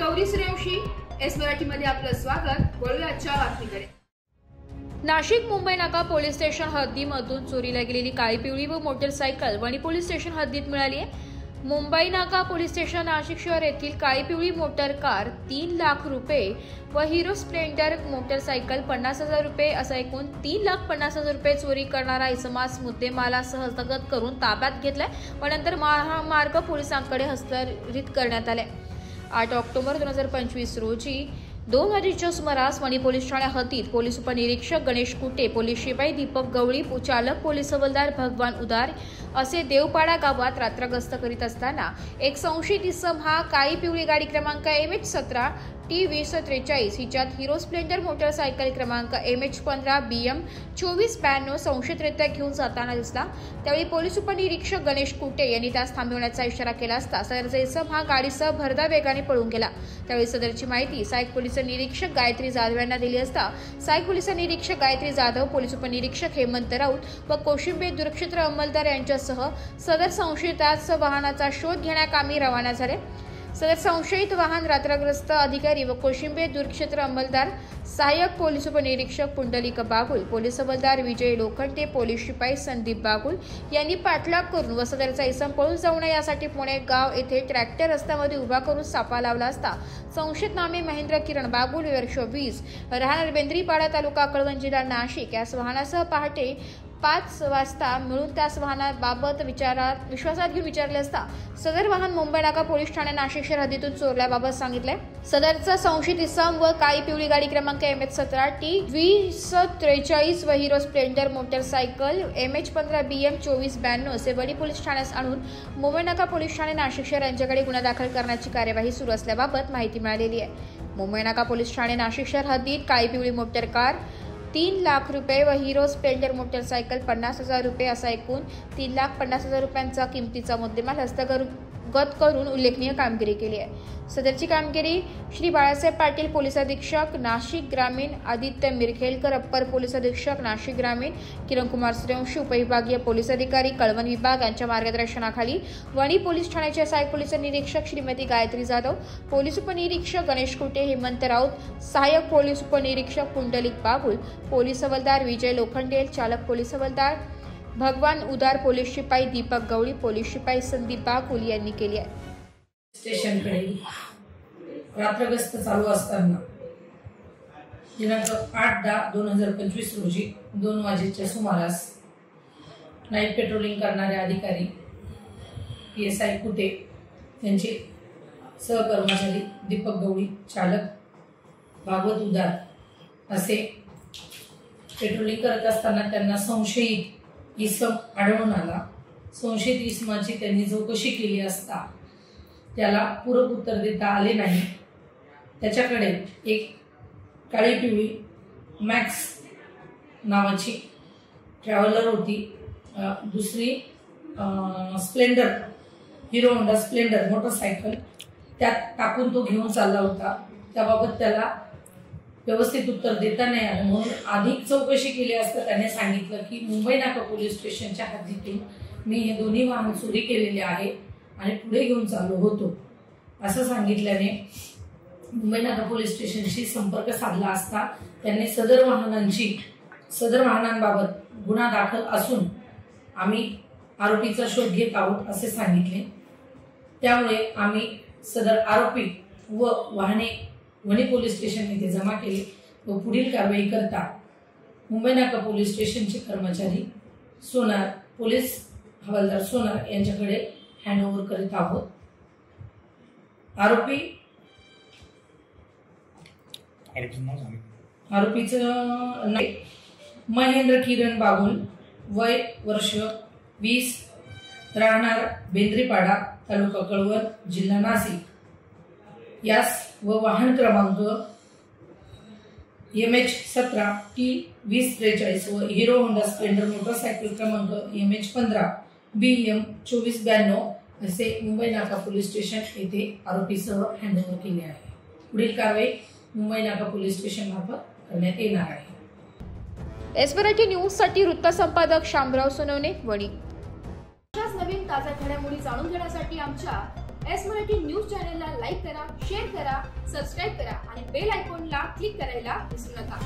Gauri Suryavanshi S मराठीमध्ये आपलं स्वागत। वळूया आजच्या बातमीकडे। नाशिक मुंबई नाका पोलीस स्टेशन हद्दीमधून चोरीला गेलेली काळी पिवळी व मोटरसायकल वणी पोलीस स्टेशन हद्दीत मिळाली आहे। मुंबई नाका पोलीस स्टेशन नाशिक शहर येथील काळी पिवळी मोटर कार 3 लाख रुपये व हिरो स्प्लेंडर मोटरसायकल 50,000 रुपये असा एकूण 3,50,000 रुपये चोरी करणारा इसमास मुद्देमालासह हस्तगत करून ताब्यात घेतलाय व नंतर महामार्ग पोलिसांकडे हस्तांतरित करण्यात आले। 8 ऑक्टोबर 2025 रोजी 2 वाजेच्या सुमारास वणी पोलीस ठाण्या हद्दीत पोलीस उपनिरीक्षक गणेश कुटे, पोलीस शिपाई दीपक गवळी, चालक पोलीस हवालदार भगवान उदार असे देवपाडा गावात रात्र गस्त करीत असताना एक संशयित इसम हा काळी पिवळी गाडी क्रमांक MH17 T2043 हिच्यात Hero Splendor motorcycle क्रमांक MH15 BM 2492 संशयितरित्या घेऊन जाताना दिसला। त्यावेळी पोलीस उपनिरीक्षक गणेश कुटे यांनी त्यास थांबविण्याचा इशारा केला असता सदरचा इसम हा गाडीसह भरधाव वेगाने पळून गेला। त्यावेळी सदरची माहिती सहाय्यक पोलीस निरीक्षक गायत्री जाधव यांना दिली असता सहाय्यक पोलीस निरीक्षक गायत्री जाधव, पोलीस उपनिरीक्षक हेमंत राऊत व कोशिंबे दूरक्षेत्र अंमलदार यांच्यासह सदर संशयितास वाहनाचा शोध घेण्याकामी रवाना झाले। सदर संशयित वाहन रात्रग्रस्त अधिकारी व कोशिंबे दूरक्षेत्र अंमलदार, सहाय्यक पोलीस उपनिरीक्षक पुंडलिक बागुल, पोलीस हवालदार विजय लोखंडे, पोलीस शिपाई संदीप बागुल यांनी पाठलाग करून व सदरचा इसम पळून जाऊ नये यासाठी पुणे गाव येथे ट्रॅक्टर रस्त्यामध्ये उभा करून सापळा लावला असता संशयित नामे महेंद्र किरण बागुल वर्ष 20 राहणार बेंद्रीपाडा तालुका कळवण जिल्हा नाशिक यास वाहनासह पहाटे 5 वाजता मिळून त्यास वाहनाबाबत विश्वासात घेऊन विचारले असता सदर वाहन मुंबई नाका पोलीस ठाणे नाशिक शहर हद्दीतून चोरल्याबाबत सांगितले। सदरचा संशयित इसम व काळी पिवळी गाडी क्रमांक MH17 T2043 व Hero Splendor motorcycle MH15 BM 2492 असे वणी पोलीस ठाण्यास आणून मुंबई नाका पोलीस ठाणे नाशिक शहर यांच्याकडे गुन्हा दाखल करण्याची कार्यवाही सुरू असल्याबाबत माहिती मिळालेली आहे। मुंबई नाका पोलीस ठाणे नाशिक शहर हद्दीत काळी पिवळी मोटर कार 3 लाख रुपये व हिरो स्प्लेंडर मोटरसायकल 50,000 रुपये असा एकूण 3,50,000 रुपयांचा किमतीचा मुद्देमाल हस्तगत करून उल्लेखनीय कामगिरी केली आहे। सदरची कामगिरी श्री बाळासाहेब पाटील पोलीस अधीक्षक नाशिक ग्रामीण, आदित्य मिरखेलकर अप्पर पोलीस अधीक्षक नाशिक ग्रामीण, किरणकुमार सूर्यवंशी उपविभागीय पोलीस अधिकारी कळवण विभाग यांच्या मार्गदर्शनाखाली वणी पोलीस ठाण्याचे सहाय्यक पोलीस निरीक्षक श्रीमती गायत्री जाधव, पोलीस उपनिरीक्षक गणेश कुटे, हेमंत राऊत, सहाय्यक पोलीस उपनिरीक्षक पुंडलिक बागुल, पोलीस हवालदार विजय लोखंडे, चालक पोलीस हवालदार भगवान उदार, पोलीस शिपाई दीपक गवळी, पोलीस शिपाई संदीप बागुल यांनी केली आहे। स्टेशनकडे रात्रगस्त चालू असताना दिनांक 8/10/2025 रोजी 2 वाजेच्या सुमारास नाईट पेट्रोलिंग करणारे अधिकारी PSI कुटे त्यांचे सहकर्मचारी दीपक गवळी, चालक भागवत उदार असे पेट्रोलिंग करत असताना त्यांना संशयित इसम आढळून आला। संशयित इसमाची त्यांनी चौकशी केली असता त्याला पूरक उत्तर देता आले नाही। त्याच्याकडे एक काळी पिवळी मॅक्स नावाची ट्रॅव्हलर होती, दुसरी Splendor hero Honda Splendor motorcycle त्यात टाकून तो घेऊन चालला होता। त्याबाबत त्याला व्यवस्थित उत्तर देता नाही आलं म्हणून अधिक चौकशी केली असता त्याने सांगितलं की मुंबई नाका पोलीस स्टेशनच्या हद्दीतून मी हे दोन्ही वाहन चोरी केलेले आहे आणि पुढे घेऊन चालू होतो असं सांगितल्याने मुंबई नाका पोलीस स्टेशनशी संपर्क साधला असता त्यांनी सदर वाहनांबाबत गुन्हा दाखल असून आम्ही आरोपीचा शोध घेत आहोत असे सांगितले। त्यामुळे आम्ही सदर आरोपी व वाहने वणी पोलीस स्टेशन येथे जमा केले व पुढील कारवाई करता मुंबई नाका पोलीस स्टेशनचे कर्मचारी सोनार, पोलीस हवालदार सोनार यांच्याकडे हँडओव्हर करीत आहोत। आरोपीचं नाव महेंद्र किरण बागुल, वय वर्ष 20, राहणार बेंद्रीपाडा तालुका कळवण जिल्हा नाशिक यास व वाहन क्रमांक MH17 T2043 व हिरो होंडा स्प्लेंडर मोटरसायकल क्रमांक MH15 BM 2492 असे मुंबई नाका पोलीस स्टेशन येथे आरोपीसह हँडओव्हर केले आहे। पुढील कारवाई मुंबई नाका पोलीस स्टेशन मार्फत करण्यात येणार आहे। एस मराठी न्यूज साठी वृत्त संपादक शामराव सोनवणे, वणी। नवीन ताज्या घडामोडी जाणून घेण्यासाठी आमच्या एस मराठी न्यूज चॅनलला लाईक करा, शेअर करा, सबस्क्राईब करा आणि बेल आयकॉनला क्लिक करायला विसरू नका.